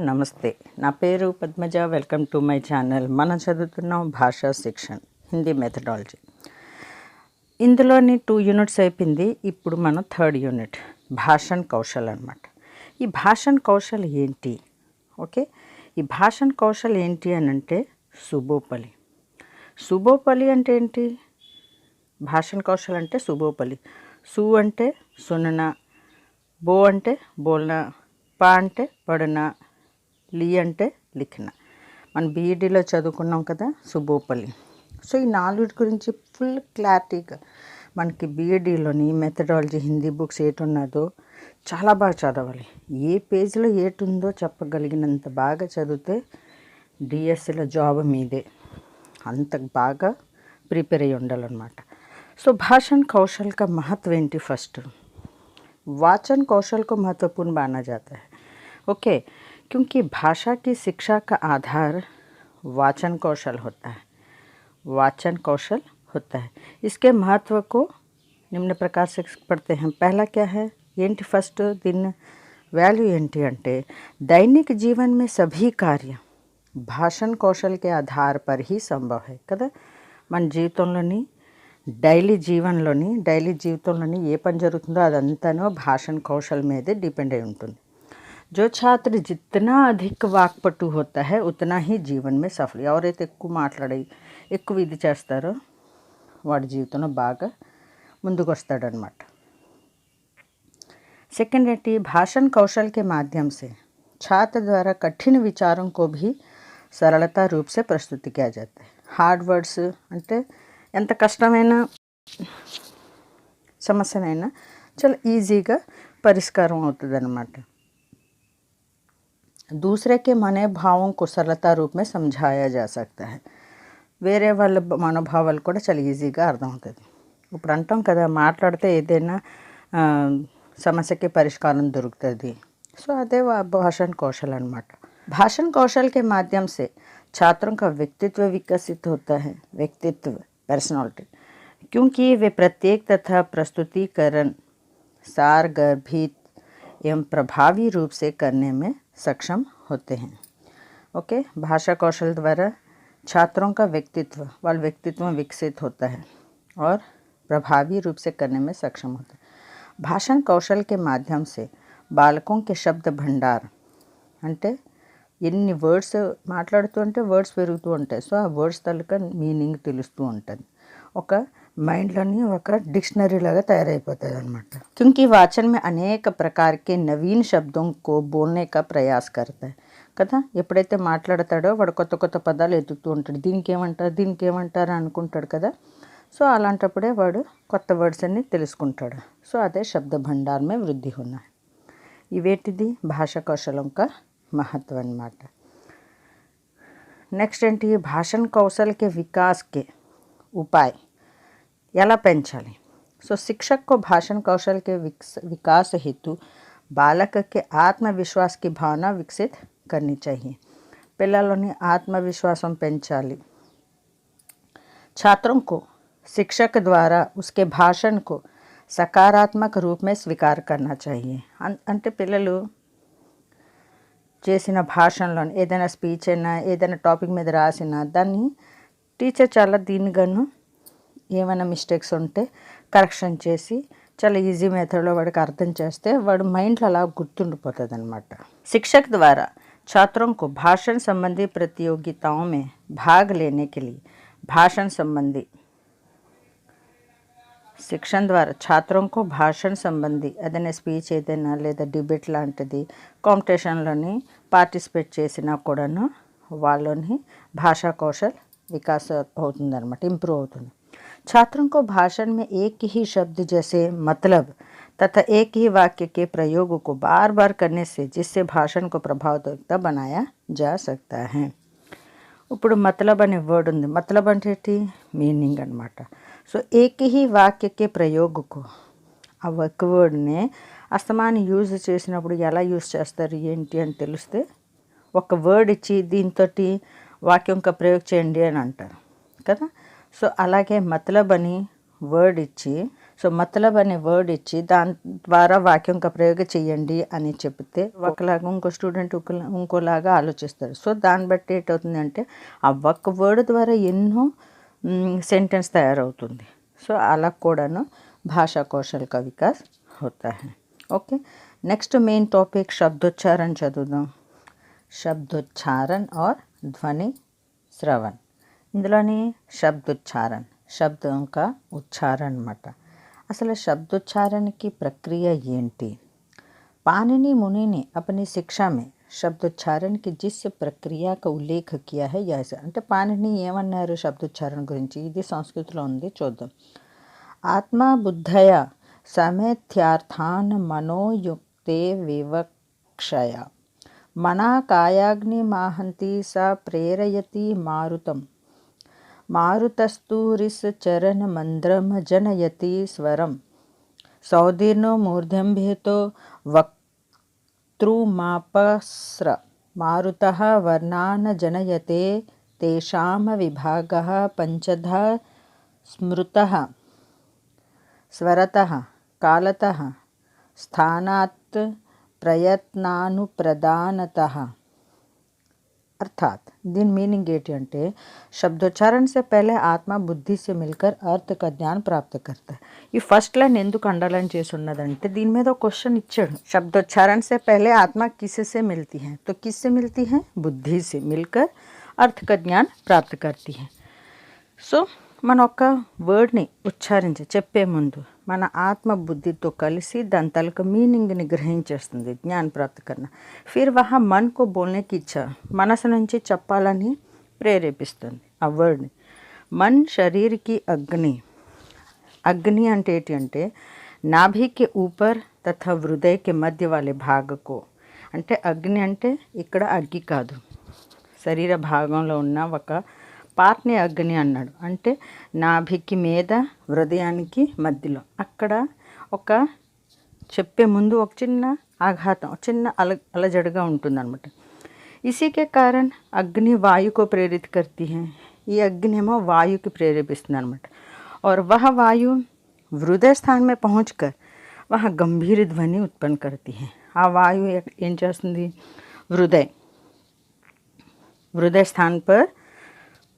నమస్తే, నా పేరు Padmaja. Welcome to my channel. మనం చదువుతున్నాం భాషా సెక్షన్, హిందీ మెథడాలజీ. ఇందులోని 2 యూనిట్స్ అయిపోయింది. ఇప్పుడు మనం 3rd యూనిట్ భాషణ్ కౌశల్ అనమాట. ఈ భాషణ్ కౌశల్ ఏంటి? ఓకే, ఈ భాషణ్ కౌశల్ ఏంటి అని అంటే సుబోపలి. సుబోపలి అంటే ఏంటి? భాషణ్ కౌశల్ అంటే సుబోపలి. సు అంటే సుననా, బో అంటే బోల్నా, పా అంటే పడనా, లి అంటే లిఖనా. మనం బీఈడీలో చదువుకున్నాం కదా సుబోపలి. సో ఈ 4 గురించి ఫుల్ క్లారిటీగా మనకి బీఈడీలోని మెథడాలజీ హిందీ బుక్స్ ఏటి ఉన్నదో చాలా బాగా చదవాలి. ఏ పేజీలో ఏటి ఉందో చెప్పగలిగినంత బాగా చదివితే డిఎస్సిలో జాబ్ మీదే. అంత బాగా ప్రిపేర్ అయ్యి ఉండాలన్నమాట. సో भाषण कौशल का महत्व एंटी फर्स्ट वाचन कौशल को महत्वपूर्ण माना जाता है. ओके, क्योंकि भाषा की शिक्षा का आधार वाचन कौशल होता है. वाचन कौशल होता है. इसके महत्व को निम्न प्रकार से पढ़ते हैं. पहला क्या है? एंटी फर्स्ट दिन वैल्यू एंटी अंटे दैनिक जीवन में सभी कार्य भाषण कौशल के आधार पर ही संभव है కదా. మన జీవితంలోని డైలీ జీవితంలోని ఏ పని జరుగుతుందో అదంతానో భాషణ కౌశల్ మీదే డిపెండ్ అయి ఉంటుంది. जो छात्र जितना अधिक वाक्पटु होता है उतना ही जीवन में सफल. ఎవరైతే ఎక్కువ మాట్లాడి ఎక్కువ ఇది చేస్తారో వాడి జీవితంలో బాగా ముందుకు వస్తాడనమాట. सेकंड ఏంటి? भाषण कौशल के माध्यम से छात्र द्वारा कठिन विचारों को भी सरलता रूप से प्रस्तुत किया जाता है. हार्ड वर्ड्स అంటే ఎంత కష్టమైన సమస్యనైనా చాలా ఈజీగా పరిష్కారం అవుతుంది అన్నమాట. दूसरे के మనోభావం को सरलता रूप में समझाया जा सकता है. వేరే వాళ్ళ మనోభావాలు కూడా చాలా ఈజీగా అర్థమవుతుంది. ఇప్పుడు అంటాం కదా, మాట్లాడితే ఏదైనా సమస్యకి పరిష్కారం దొరుకుతుంది. సో అదే भाषण कौशल అన్నమాట. भाषण कौशल के माध्यम से छात्रों का व्यक्तित्व विकसित होता है. व्यक्तित्व, पर्सनालिटी, क्योंकि वे प्रत्येक तथा प्रस्तुतिकरण सारगर्भित एवं प्रभावी रूप से करने में सक्षम होते हैं. ओके, भाषा कौशल द्वारा छात्रों का व्यक्तित्व विकसित होता है और प्रभावी रूप से करने में सक्षम होता है. भाषण कौशल के माध्यम से बालकों के शब्द भंडार అంటే ఎన్ని వర్డ్స్ మాట్లాడుతూ ఉంటే వర్డ్స్ పెరుగుతూ ఉంటాయి. సో ఆ వర్డ్స్ తాలూకా మీనింగ్ తెలుస్తూ ఉంటుంది. ఒక మైండ్లోని ఒక डिक्शनरी లాగా తయారైపోతుంది అనమాట. क्योंकि वाचन में अनेक प्रकार के नवीन शब्दों को बोलने का प्रयास करता है కదా. ఎప్పుడైతే మాట్లాడతాడో వాడు కొత్త కొత్త పదాలు ఎత్తుతూ ఉంటాడు. దీనికి ఏమంటారు అనుకుంటాడు కదా. సో అలాంటప్పుడే వాడు కొత్త వర్డ్స్ అన్ని తెలుసుకుంటాడు. సో అదే శబ్ద భండార్ में वृद्धि होना है. ఇవేటిది భాషా కౌశలం का महत्व అన్నమాట. నెక్స్ట్ ఏంటి? భాషణ కౌశల్ के विकास के उपाय ఎలా పెంచాలి? సో शिक्षक को भाषण कौशल के विकास हेतु बालक के आत्मविश्वास की भावना विकसित करनी चाहिए. పిల్లలని ఆత్మవిశ్వాసం పెంచాలి. छात्रों को शिक्षक द्वारा उसके भाषण को सकारात्मक रूप में स्वीकार करना चाहिए. అంటే పిల్లలు చేసిన భాషణలో ఏదైనా స్పీచ్ అయినా ఏదైనా టాపిక్ మీద రాసినా దాన్ని టీచర్ చాలా దీనిగాను ఏమైనా మిస్టేక్స్ ఉంటే కరెక్షన్ చేసి చాలా ఈజీ మెథడ్లో వాడికి అర్థం చేస్తే వాడు మైండ్లో అలా గుర్తుండిపోతుంది అనమాట. शिक्षक द्वारा छात्रों को भाषण संबंधी प्रतियोगिताओं में भाग लेने के लिए भाषण संबंधी శిక్షణ ద్వారా छात्रों को भाषण संबंधी ఏదైనా స్పీచ్ ఏదైనా లేదా డిబేట్ లాంటిది కాంపిటీషన్లోని పార్టిసిపేట్ చేసినా కూడాను వాళ్ళని భాషా కౌశల్ వికాస్ అవుతుందన్నమాట, ఇంప్రూవ్ అవుతుంది. छात्रों को भाषण में एक ही शब्द जैसे मतलब तथा एक ही वाक्य के प्रयोग को बार बार करने से जिससे भाषण को प्रभावयुक्त बनाया जा सकता है. ఇప్పుడు మతలబ్ అనే వర్డ్ ఉంది. మతలబ్ అంటే ఏంటి? మీనింగ్ అనమాట. సో ఏక్ హీ వాక్యకే ప్రయోగకు, ఆ ఒక్క వర్డ్నే అస్తమానం యూజ్ చేసినప్పుడు ఎలా యూజ్ చేస్తారు ఏంటి అని తెలిస్తే ఒక వర్డ్ ఇచ్చి దీంతో వాక్యం యొక్క ప్రయోగం చేయండి అని అంటారు కదా. సో అలాగే మతలబ్ అని వర్డ్ ఇచ్చి సో మతలబ్ అనే వర్డ్ ఇచ్చి దాని ద్వారా వాక్యం యొక్క ప్రయోగం చేయండి అని చెప్తే ఒకలాగా ఇంకో స్టూడెంట్ ఇంకోలాగా ఆలోచిస్తారు. సో దాన్ని బట్టి ఏంటవుతుంది ఆ ఒక్క వర్డ్ ద్వారా ఎన్నో సెంటెన్స్ తయారవుతుంది. సో అలా కూడాను భాషా కౌశల్ का विकास होता है. ఓకే, నెక్స్ట్ మెయిన్ టాపిక్ శబ్దోచ్చారణ చదువుదాం. శబ్దోచ్చారణ और ధ్వని శ్రవణ్. ఇందులోని శబ్దోచ్చారణ శబ్దం का ఉచ్చారణ అన్నమాట. అసలు శబ్దోచ్చాरण की प्रक्रिया ఏంటి? पाणिनि मुनि ने अपनी शिक्षा में శబ్దోచ్చారణ की जिस प्रक्रिया का उल्लेख किया है यह అంటే పాణిని ఏమన్నారు శబ్దోచ్చారణ గురించి, ఇది సంస్కృతిలో ఉంది, చూద్దాం. ఆత్మ బుద్ధయ సಮೇథ్యార్థాన్ మనోయుక్తే వివక్షయ మనా కాయాగ్ని మాహంతి స ప్రేరయతి మారుతం మారుతస్తూరిస్ చరణ మంద్రం జనయతి స్వరం సౌదీర్ణో మూర్ధంభేతో వక్తృమాపస్ర మారుతః వర్ణాన్ జనయతే తేషాం విభాగः పంచధా స్మృతః స్వరతః కాలతః స్థానాత్ ప్రయత్నానుప్రదానతః. अर्थात दिन मीनिंग ఏంటి అంటే శబ్దోచ్చారణ से पहले आत्मा बुद्धि से मिलकर अर्थ का ज्ञान प्राप्त करता है. ఈ ఫస్ట్ లైన్ ఎందుకు అండర్లైన్ చేసి ఉన్నదంటే దీని మీద ఒక క్వశ్చన్ ఇచ్చాడు. శబ్దోచ్చారణ से पहले आत्मा किससे मिलती है? तो किससे मिलती है? बुद्धि से मिलकर अर्थ का ज्ञान प्राप्त करती है. సో మన ఒక వర్డ్ని ఉచ్చారించి చెప్పే ముందు మన ఆత్మ బుద్ధితో కలిసి దాని తలక మీనింగ్ని గ్రహించేస్తుంది, జ్ఞాన ప్రాప్తి కన్నా. ఫిర్ వహా మన్ కో బోల్నే కి ఇచ్చా, మనసు నుంచి చెప్పాలని ప్రేరేపిస్తుంది ఆ వర్డ్ని. మన్ శరీర్కి అగ్ని. అగ్ని అంటే ఏంటి అంటే నాభికి ఊపర్ తథా హృదయకి మధ్య వాళ్ళ భాగకు. అంటే అగ్ని అంటే ఇక్కడ అగ్గి కాదు, శరీర భాగంలో ఉన్న ఒక పార్ట్ని అగ్ని అన్నాడు. అంటే నాభికి మీద హృదయానికి మధ్యలో అక్కడ ఒక చెప్పే ముందు ఒక చిన్న ఆఘాతం, చిన్న అలజడిగా ఉంటుందన్నమాట. ఇసీకే కారణ్ అగ్ని వాయుకు ప్రేరిత కర్తీ హై. ఈ అగ్ని ఏమో వాయుకి ప్రేరేపిస్తుంది అనమాట. और वह वायु हृदय स्थान में पहुंचकर वह गंभीर ध्वनि उत्पन्न करती है. ఆ వాయువు ఏం చేస్తుంది? हृदय स्थान पर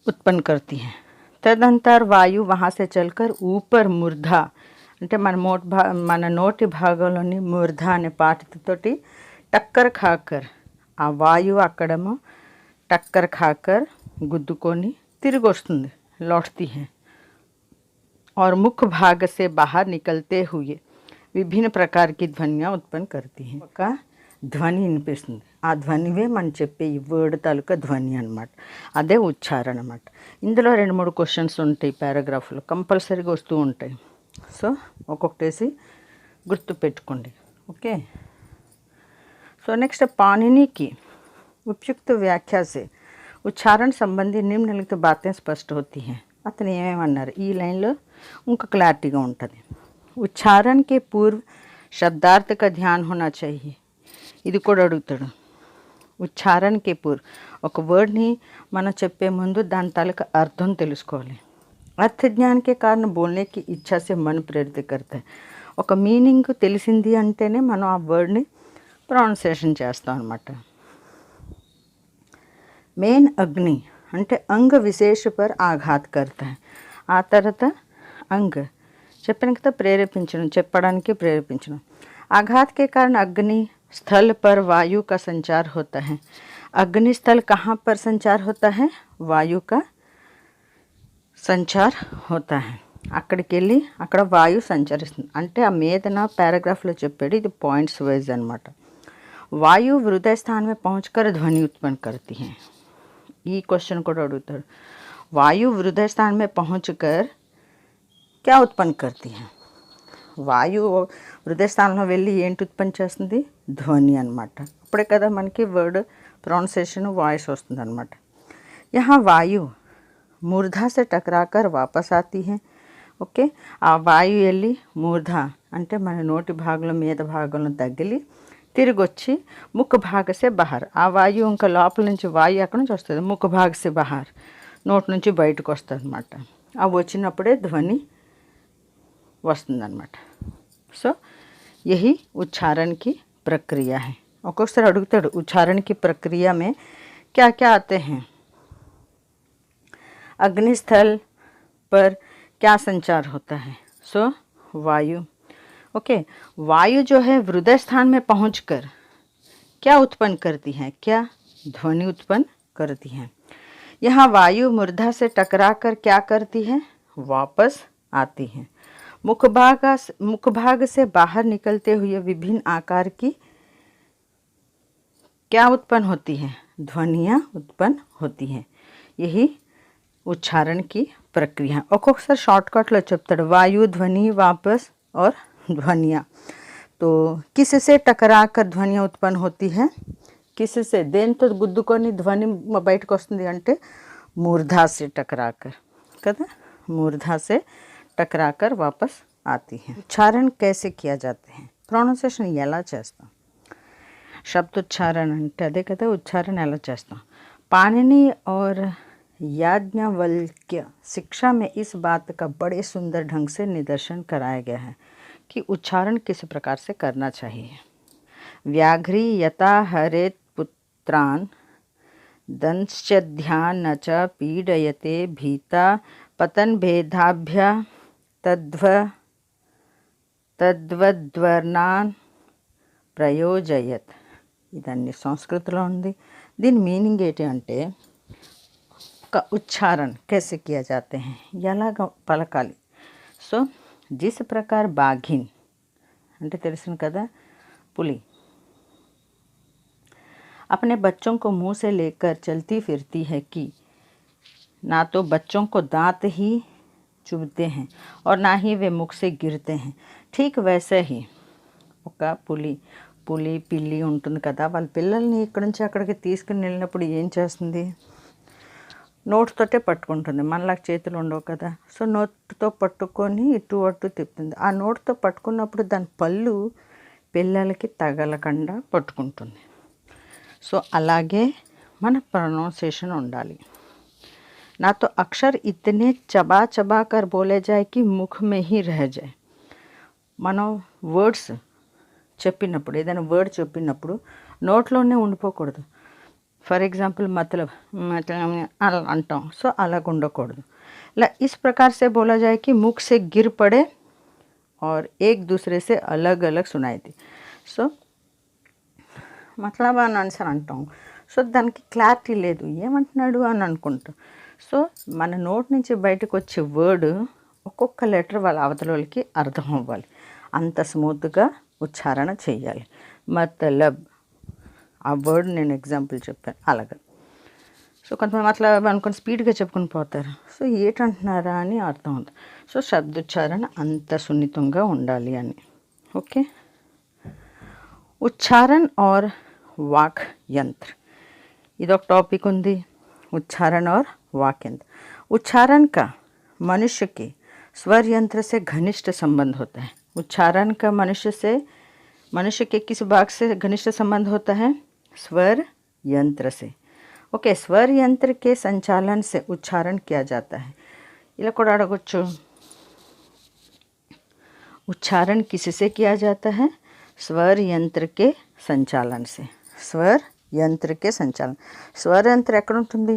उत्पन्न करती है. तदंतर वायु वहाँ से चलकर ऊपर मूर्धा అంటే మన నోటి భాగంలోని మూర్ధ అనే పాటితోటి టక్కర్ ఖాకర్, ఆ వాయువు అక్కడేమో టక్కర్ ఖాకర్ గుద్దుకొని తిరిగి వస్తుంది, लौटती है. और मुख्य भाग से बाहर निकलते हुए विभिन्न प्रकार की ध्वनियाँ उत्पन्न करती हैं. ఒక ధ్వని వినిపిస్తుంది. ఆ ధ్వనివే మనం చెప్పే ఈ వర్డ్ తాలూకా ధ్వని అనమాట. అదే ఉచ్చారణ అనమాట. ఇందులో 2-3 క్వశ్చన్స్ ఉంటాయి, పారాగ్రాఫ్లో కంపల్సరీగా వస్తూ ఉంటాయి. సో ఒక్కొక్కటేసి గుర్తు పెట్టుకోండి. ఓకే, సో నెక్స్ట్ पाणिनि की उपयुक्त व्याख्या से उच्चारण संबंधी निम्नलिखित बातें स्पष्ट होती हैं. అతను ఏమేమన్నారు ఈ లైన్లో ఇంకా క్లారిటీగా ఉంటుంది. ఉచ్చారణ के पूर्व शब्दार्थ का ध्यान होना चाहिए. ఇది కూడా అడుగుతాడు. ఉచ్చారణకి పూర్వ ఒక వర్డ్ని మనం చెప్పే ముందు దాని తాలూకా అర్థం తెలుసుకోవాలి. अर्थ ज्ञान के कारण बोलने की इच्छा से मन प्रेरित करता है. ఒక మీనింగ్ తెలిసింది అంటేనే మనం ఆ వర్డ్ని ప్రొనౌన్సియేషన్ చేస్తాం అనమాట. మెయిన్ అగ్ని అంటే అంగ విశేష పర్ ఆఘాత్ కర్తా है. ఆ తర్వాత అంగ చెప్పిన కదా ప్రేరేపించడం, చెప్పడానికి ప్రేరేపించడం. आघात के कारण अग्नि स्थल पर वायु का संचार होता है. अग्नि स्थल कहाँ पर संचार होता है? वायु का संचार होता है. అక్కడికి వెళ్ళి అక్కడ వాయువు సంచరిస్తుంది. అంటే ఆ మీదన పారాగ్రాఫ్లో చెప్పాడు, ఇది పాయింట్స్ వైజ్ అనమాట. వాయు హృదయ స్థానం में पहुंचकर ध्वनि उत्पन्न करती है. ఈ క్వశ్చన్ కూడా అడుగుతాడు. వాయు హృదయ స్థానం में पहुंचकर क्या उत्पन्न करती है? వాయువు హృదయ స్థానంలో వెళ్ళి ఏంటి ఉత్పత్తి చేస్తుంది? ధ్వని అనమాట. అప్పుడే కదా మనకి వర్డ్ ప్రొనౌన్సియేషన్ వాయిస్ వస్తుంది అనమాట. यहाँ वायु मूर्धा से टकराकर वापस आती है. ఓకే, ఆ వాయు వెళ్ళి మూర్ధ అంటే మన నోటి భాగంలో మీద భాగంలో తగిలి తిరిగి వచ్చి ముఖ భాగసే బహార్. ఆ వాయువు ఇంకా లోపల నుంచి వాయువు అక్కడ నుంచి వస్తుంది, ముఖ భాగసే బహార్ నోటి నుంచి బయటకు వస్తుంది అనమాట. అవి వచ్చినప్పుడే ధ్వని వస్తుందన్నమాట. సో यही उच्चारण की प्रक्रिया है. ఒక్కొక్కసారి అడుగుతాడు उच्चारण की प्रक्रिया में क्या क्या आते हैं. अग्निस्थल पर क्या संचार होता है. सो वायु. ओके, वायु जो है हृदय स्थान में पहुंचकर क्या उत्पन्न करती है, क्या ध्वनि उत्पन्न करती है. यहाँ वायु मूर्धा से टकराकर क्या करती है, वापस आती है. मुख भाग से बाहर निकलते हुए विभिन्न आकार की क्या उत्पन्न होती है, ध्वनियाँ उत्पन्न होती हैं. यही उच्चारण की प्रक्रिया. ఒక్కొక్కసారి షార్ట్కట్లో చెప్తాడు వాయు ధ్వని वापस और ध्वनियाँ. तो किससे टकरा कर ध्वनियाँ उत्पन्न होती है, किससे దేంతో గుద్దుకొని ధ్వని బయటకు వస్తుంది అంటే मूर्धा से टकराकर కదా, मूर्धा से टकराकर वापस आती है. उच्चारण कैसे किया जाते हैं, ప్రొనౌన్సియేషన్ ఎలా చేస్తాం, శబ్దోచ్చారణ అంటే అదే కదా ఉచ్చారణ ఎలా చేస్తాం. पाणिनि और याज्ञवल्क्य शिक्षा में इस बात का बड़े सुंदर ढंग से निदर्शन कराया गया है कि उच्चारण किस प्रकार से करना चाहिए. व्याघ्री यथा हरेत पुत्रान् दंश्चध्यान न च पीडयते भीता पतन भेदाभ्य तद्वद्वर्णान् ప్రయోజయత్. ఇదన్నీ సంస్కృతిలో ఉంది. దీని మీనింగ్ ఏంటి అంటే का उच्चारण कैसे किया जाते हैं, ఎలాగ పలకాలి. సో जिस प्रकार बाघिन అంటే తెలుసును కదా పులి अपने बच्चों को मुंह से लेकर चलती फिरती है कि ना तो बच्चों को दांत ही चुभते हैं और ना ही वे मुख से गिरते हैं. ठीक वैसे ही ఒక పులి పిల్లి ఉంటుంది కదా, వాళ్ళ పిల్లల్ని ఇక్కడి నుంచి అక్కడికి తీసుకుని వెళ్ళినప్పుడు ఏం చేస్తుంది, నోటుతోటే పట్టుకుంటుంది. మనలాగా చేతులు ఉండవు కదా. సో నోటుతో పట్టుకొని ఇటు అటు తిప్పుతుంది. ఆ నోటుతో పట్టుకున్నప్పుడు దాని పళ్ళు పిల్లలకి తగలకుండా పట్టుకుంటుంది. సో అలాగే మన ప్రొనౌన్సియేషన్ ఉండాలి. ना तो अक्षर इतने चबा चबा कर बोले जाए कि मुख में ही रह जाए. మనం వర్డ్స్ చెప్పినప్పుడు ఏదైనా వర్డ్ చెప్పినప్పుడు నోట్లోనే ఉండిపోకూడదు. ఫర్ ఎగ్జాంపుల్ मतलब అలా అంటాం. సో అలాగ ఉండకూడదు. ఇలా इस प्रकार से बोला जाए कि मुख से गिर पड़े और एक दूसरे से अलग अलग सुनाई दी. సో मतलब అని ఆన్సర్ అంటాం. సో దానికి క్లారిటీ లేదు, ఏమంటున్నాడు అని అనుకుంటాం. సో మన నోట్ నుంచి బయటకు వచ్చే వర్డ్ ఒక్కొక్క లెటర్ వాళ్ళ అవతల వాళ్ళకి అర్థం అవ్వాలి. అంత స్మూత్గా ఉచ్చారణ చేయాలి. మతలబ్ ఆ వర్డ్ నేను ఎగ్జాంపుల్ చెప్పాను అలాగా. సో కొంతమంది మతలబ్ అనుకుని స్పీడ్గా చెప్పుకొని పోతారు. సో ఏంటంటున్నారా అని అర్థం అవుతుంది. సో శబ్దోచ్చారణ అంత సున్నితంగా ఉండాలి అని. ఓకే, उच्चारण और वाक यंत्र इदोक टॉपिक उंदी. उच्चारण और वाक यंत्र. उच्चारण का मनुष्य के स्वर यंत्र से घनिष्ठ संबंध होता है. उच्चारण का मनुष्य के किस भाग से घनिष्ठ संबंध होता है, स्वर यंत्र से. ओके, स्वर यंत्र के संचालन से उच्चारण किया जाता है. इला कोड़ा अडगोच्चु, उच्चारण किससे किया जाता है, स्वर यंत्र के संचालन से. स्वर यंत्र के संचालन. स्वर यंत्र ఎక్కడ ఉంటుంది,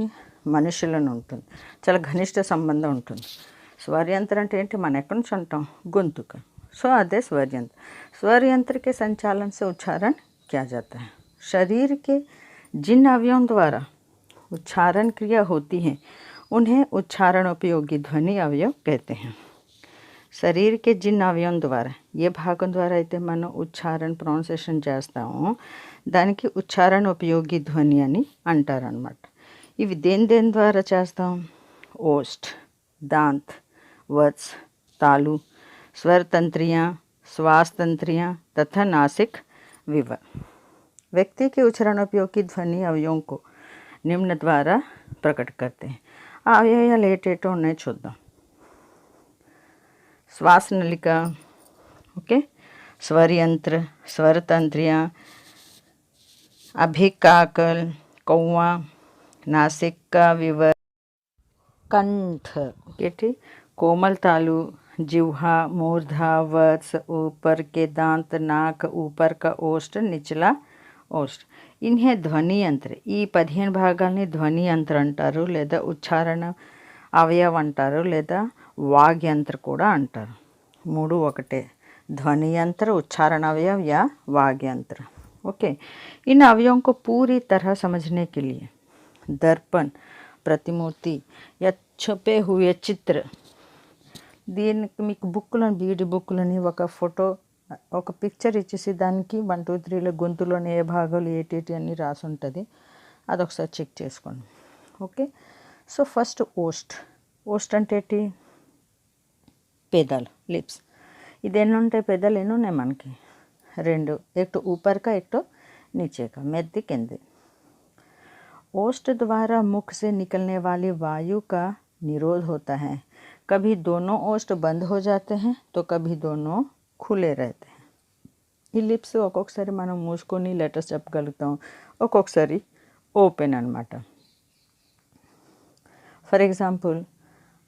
మనుషులను ఉంటుంది. చాలా ఘనిష్ట సంబంధం ఉంటుంది. స్వర యంత్రం అంటే ఏంటి, మనం ఎక్కడి నుంచి అంటాం, గొంతుక. సో అదే स्वर यंत्र. स्वर यंत्र के संचालन से उच्चारण किया जाता है. शरीर के जिन अवयवों द्वारा उच्चारण क्रिया होती है उन्हें उच्चारण उपयोगी ध्वनि अवयव कहते हैं. శరీర के जिन అవయవం ద్వారా, ఏ భాగం ద్వారా అయితే మనం ఉచ్చారణ ప్రొనౌన్సియేషన్ చేస్తామో దానికి ఉచ్చారణ ఉపయోగి ధ్వని అని అంటారనమాట. ఇవి దేని ద్వారా చేస్తాం, ओष्ठ, दांत, वत्स, तालु, स्वर तंत्रियाँ, श्वास तंत्रियाँ तथा नासिक विवर. व्यक्ति के उच्चारण उपयोगी ध्वनि अवयवों को निम्न द्वारा प्रकट करते हैं. ఆ అవయవాలు ఏటేటో ఉన్నాయో చూద్దాం. श्वास नलिका, ओके, स्वर यंत्र, स्वर तंत्रियाँ, अभिकाकल, कौवा, नासिका विवर, कंठ, केटी कोमल तालु, जिह्वा, मूर्धा, वत्स, ऊपर के दांत, नाक, ऊपर का ओष्ठ, निचला ఓస్ట్. ఇన్హే ధ్వని యంత్ర. ఈ 15 భాగాల్ని ధ్వని యంత్ర అంటారు, లేదా ఉచ్చారణ అవయవం అంటారు, లేదా వాగ్యంత్ర కూడా అంటారు. మూడు ఒకటే, ध्वनि यंत्र, उच्चारण अवयव या वाग्यंत्र. ओके. इन अवयवों को पूरी तरह समझने के लिए दर्पण, प्रतिमूर्ति या छुपे हुए चित्र, దీనికి మీకు బుక్కులను బీడి బుక్కులని ఒక ఫోటో ఒక పిక్చర్ ఇచ్చేసి దానికి 1 2 3లో గొంతులోని ఏ భాగాలు ఏటేటి అన్నీ రాసి ఉంటుంది. అదొకసారి చెక్ చేసుకోండి. ఓకే. So first ఓస్ట్. ఓస్ట్ అంటే ఏంటి? पेदाल, लिप्स. ఇది ఎన్ని ఉంటాయి? పెదాలు ఎన్ని ఉన్నాయి మనకి? 2. एक ऊपर का एक नीचे का, मेद्दी केंद्र. ओष्ठ द्वारा मुख से निकलने वाली वायु का निरोध होता है. कभी दोनों ओष्ठ बंद हो जाते हैं तो कभी दोनों खुले रहते हैं. ఈ లిప్స్ ఒక్కొక్కసారి మనం మూసుకొని లెటర్స్ చెప్పగలుగుతాం, ఒక్కొక్కసారి ఓపెన్ అనమాట. ఫర్ ఎగ్జాంపుల్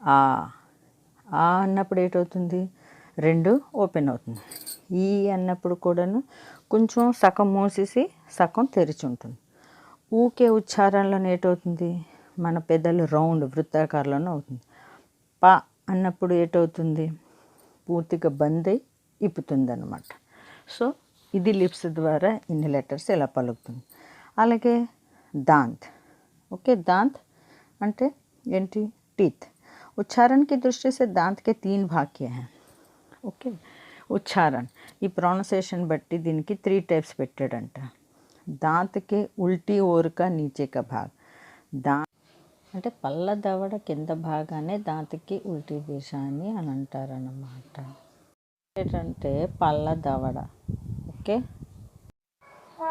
ఆ అన్నప్పుడు ఏటవుతుంది? 2 ఓపెన్ అవుతుంది. ఈ అన్నప్పుడు కూడాను కొంచెం సగం మూసేసి సగం తెరిచి ఉంటుంది. ఊకే ఉచ్చారణలో ఏటవుతుంది? మన పెదలు రౌండ్ వృత్తాకారంలోనే అవుతుంది. ప అన్నప్పుడు ఏటవుతుంది? పూర్తిగా బంద్ అయి ఇప్పుతుంది అన్నమాట. సో ఇది లిప్స్ ద్వారా ఇన్ని లెటర్స్ ఎలా పలుకుతుంది. అలాగే దాంత్. ఓకే. దాంత్ అంటే ఏంటి? టీత్. उच्चारण की दृष्टि से दांत के 3 भाग किए हैं. ఓకే. ఉచ్చారణ ఈ ప్రొనౌన్సియేషన్ బట్టి దీనికి 3 టైప్స్ పెట్టాడంట. దాంత్కి ఉల్టీ ఓరుక నీచేక భాగ్. అంటే పళ్ళ దవడ కింద భాగాన్ని దాంత్కి ఉల్టీ దిశ అని అంటారన్నమాట. ఏంటంటే పళ్ళ దవడ. ఓకే.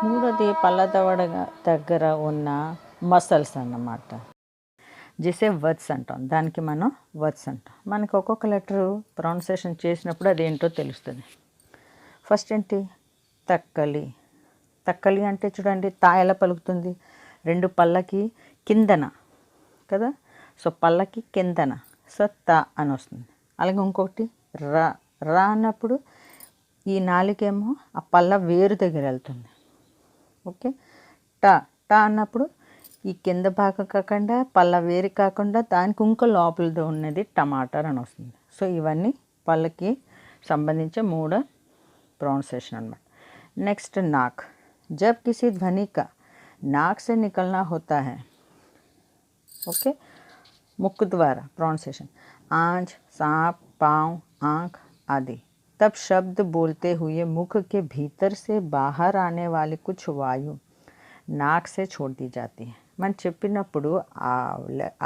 మూడోది పళ్ళ దవడ దగ్గర ఉన్న మసల్స్ అన్నమాట. జిసే వర్డ్స్ అంటాం. దానికి మనం వర్డ్స్ అంటాం. మనకి ఒక్కొక్క లెటరు ప్రొనౌన్సియేషన్ చేసినప్పుడు అదేంటో తెలుస్తుంది. ఫస్ట్ ఏంటి? తక్కలి. తక్కలి అంటే చూడండి తా ఎలా పలుకుతుంది? 2 పళ్ళకి కిందన కదా. సో పళ్ళకి కిందన. సో తా అని వస్తుంది. అలాగే ఇంకొకటి రా. రా అన్నప్పుడు ఈ నాలుకేమో ఆ పళ్ళ వేరు దగ్గర వెళ్తుంది. ఓకే. టా. టా అన్నప్పుడు ఈ కింద భాగం కాకుండా పళ్ళ వేరు కాకుండా దానికి ఇంకో లోపలతో ఉన్నది టమాటర్ అని వస్తుంది. సో ఇవన్నీ పళ్ళకి సంబంధించి 3 ప్రొనౌన్సియేషన్ అన్నమాట. నెక్స్ట్ नाक. जब किसी ध्वनि का नाक से निकलना होता है, ओके, मुख द्वारा प्रोनाउंसिएशन आंच, सांप, पाँव, आँख आदि, तब शब्द बोलते हुए मुख के भीतर से बाहर आने वाली कुछ वायु नाक से छोड़ दी जाती है. మనం చెప్పినప్పుడు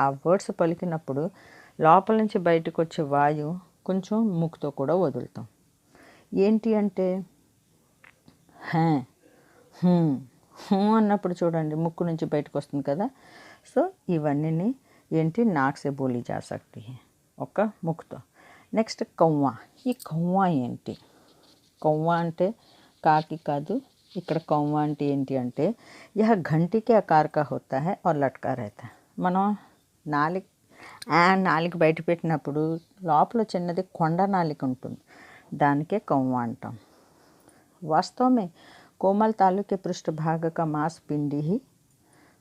ఆ వర్డ్స్ పలికినప్పుడు లోపల నుంచి బయటకు వచ్చే వాయువు కొంచెం ముక్కుతో కూడా వదులుతాం. ఏంటి అంటే హే, హూ అన్నప్పుడు చూడండి ముక్కు నుంచి బయటకు వస్తుంది కదా. సో ఇవన్నీ ఏంటి? నాక్సే బోలీ జా సక్తి హై, ఒక ముక్కుతో. నెక్స్ట్ కౌవా. ఈ కౌవా ఏంటి? కౌవా అంటే కాకి కాదు. ఇక్కడ కౌవా అంటే ఏంటి అంటే यह घंटी के आकार का होता है और लटका रहता है. మనం నాలుక బయట పెట్టినప్పుడు లోపల చిన్నది కొండ నాలిక ఉంటుంది. దానికే కౌవా అంటాం. वास्तव में कोमल तालु के पृष्ठभाग का मांसपिंडी ही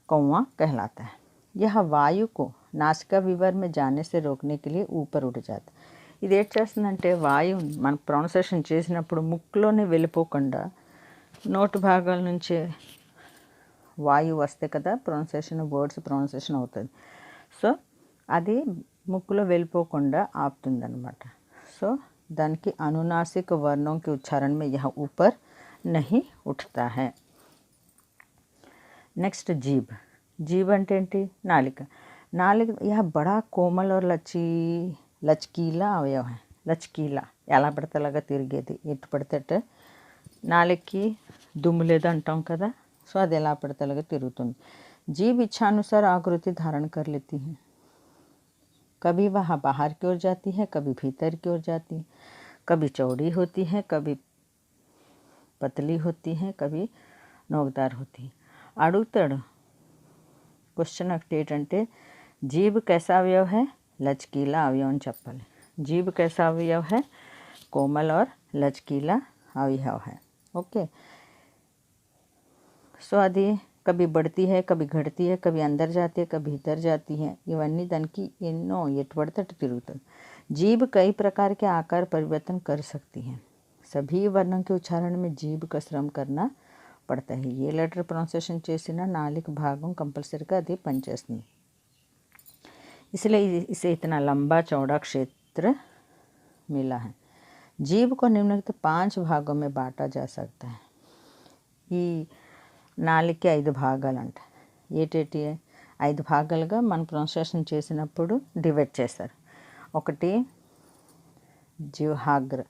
कौवा कहलाता है. यह वायु को नासिका विवर में जाने से रोकने के लिए ऊपर उड़ जाता. ఇది ఏం చేస్తుందంటే వాయువుని మన ప్రొనౌన్సియేషన్ చేసినప్పుడు ముక్కులోనే వెళ్ళిపోకుండా నోటి భాగాల నుంచి వాయువు వస్తే కదా ప్రొనౌన్సియేషన్ వర్డ్స్ ప్రొనౌన్సియేషన్ అవుతుంది. సో అది ముక్కులో వెళ్ళిపోకుండా ఆపుతుంది అనమాట. సో దానికి అనునాసిక వర్ణों के उच्चारण में यह ऊपर नहीं उठता है. नेक्स्ट जीभ. जीभ అంటే ఏంటి? నాలిక. నాలిక यह बड़ा कोमल और లచకీలా అవయవ है. లచకీలా ఎలా పడితే అలాగా తిరిగేది, ఎటు పడితే అటు. నాలికి దుమ్ము లేదు అంటాం కదా. సో అది ఎలా పడితే అలాగా తిరుగుతుంది. जीभ इच्छानुसार आकृति धारण कर लेती है. कभी वह बाहर की ओर जाती है, कभी भीतर की ओर जाती है. कभी चौड़ी होती है, कभी पतली होती है, कभी नोकदार होती है. అడుగుతాడు క్వశ్చన్ ఒకటి ఏంటంటే జీబ్ कैसा అవయव है? లచకీలా అవయవం అని చెప్పాలి. जीभ कैसा अवयव है? कोमल और लचकीला अवयव है. ओके. स्वादि कभी बढ़ती है, कभी घटती है, कभी अंदर जाती है, कभी भीतर जाती है. इवన్నీ దానికి ఎన్నో ఎటుపడితే తిరుగుతుంది. जीभ कई प्रकार के आकार परिवर्तन कर सकती है. सभी वर्णों के उच्चारण में जीभ का श्रम करना पड़ता है. ये लेटर प्रोनाउंसिएशन చేసిన नालिक भागों कंपल्सरीగా అది పనిచేస్తుంది. इसलिए इसे इतना लंबा चौड़ा क्षेत्र मिला है. जीभ को निम्नलिखित 5 भागों में बांटा जा सकता है. ఈ నాలుగుకి 5 భాగాలు అంట. ఏటేటి 5 భాగాలుగా మన ప్రొనౌన్సియేషన్ చేసినప్పుడు డివైడ్ చేస్తారు. ఒకటి జిహ్వాగ్ర.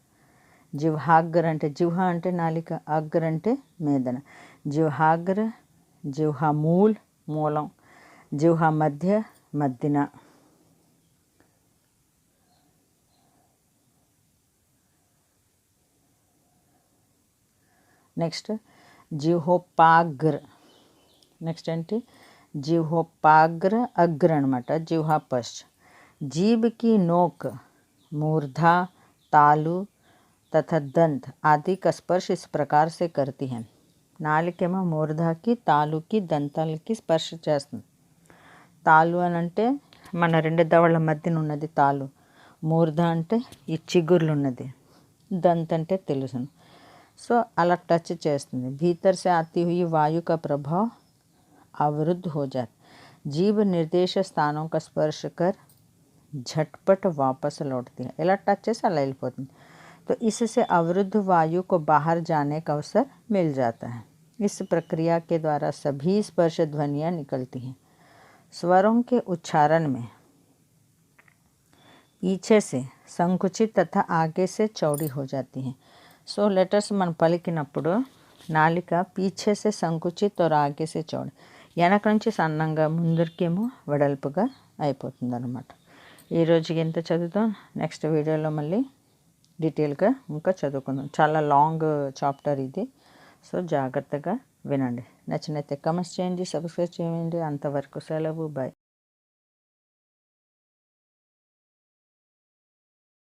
జిహ్వాగ్ర అంటే జిహ్వ అంటే నాలిక, అగ్ర అంటే మేదన. జిహ్వాగ్ర, జిహ్వా మూలం, జిహ్వా మధ్య మధ్యన, నెక్స్ట్ జిహ్వోపాగ్ర. నెక్స్ట్ ఏంటి జిహ్వోపాగ్ర अग्र అనమాట. జిహ్వా పశ్చ. जीभ की नोक मूर्धा, तालु तथा दंत आदि का स्पर्श इस प्रकार से करती है. నాలికేమో మూర్ధాకి, తాలుకి, దంతాలకి స్పర్శ చేస్తుంది. తాలు అని అంటే మన 2 దవళ్ళ మధ్యన ఉన్నది తాలు. మూర్ధ అంటే ఈ చిగుర్లు ఉన్నది. దంత్ అంటే తెలుసును. సో అలా టచ్ చేస్తుంది. भीतर से आती हुई वायु का प्रभाव अवरुद्ध हो जाता. जीभ निर्देश स्थानों का स्पर्श कर झटपट वापस लौटती है. ఇలా టచ్ చేసి అలా వెళ్ళిపోతుంది. तो इससे अवरुद्ध वायु को बाहर जाने का अवसर मिल जाता है. इस प्रक्रिया के द्वारा सभी स्पर्श ध्वनियाँ निकलती हैं. स्वरों के उच्चारण में पीछे से संकुचित तथा आगे से चौड़ी हो जाती हैं. సో లెటర్స్ మనం పలికినప్పుడు నాలిక పీछे से संकुचित और आगे से चौड़ी, వెనక నుంచి సన్నంగా ముందరికేమో వెడల్పుగా అయిపోతుంది అనమాట. ఈరోజుకి ఎంత చదువుతాం. నెక్స్ట్ వీడియోలో మళ్ళీ డీటెయిల్గా ఇంకా చదువుకుందాం. చాలా లాంగ్ చాప్టర్ ఇది. సో జాగ్రత్తగా వినండి. నచ్చినైతే కామెంట్స్ చేయండి, సబ్స్క్రైబ్ చేయండి. అంతవరకు సెలవు. బాయ్.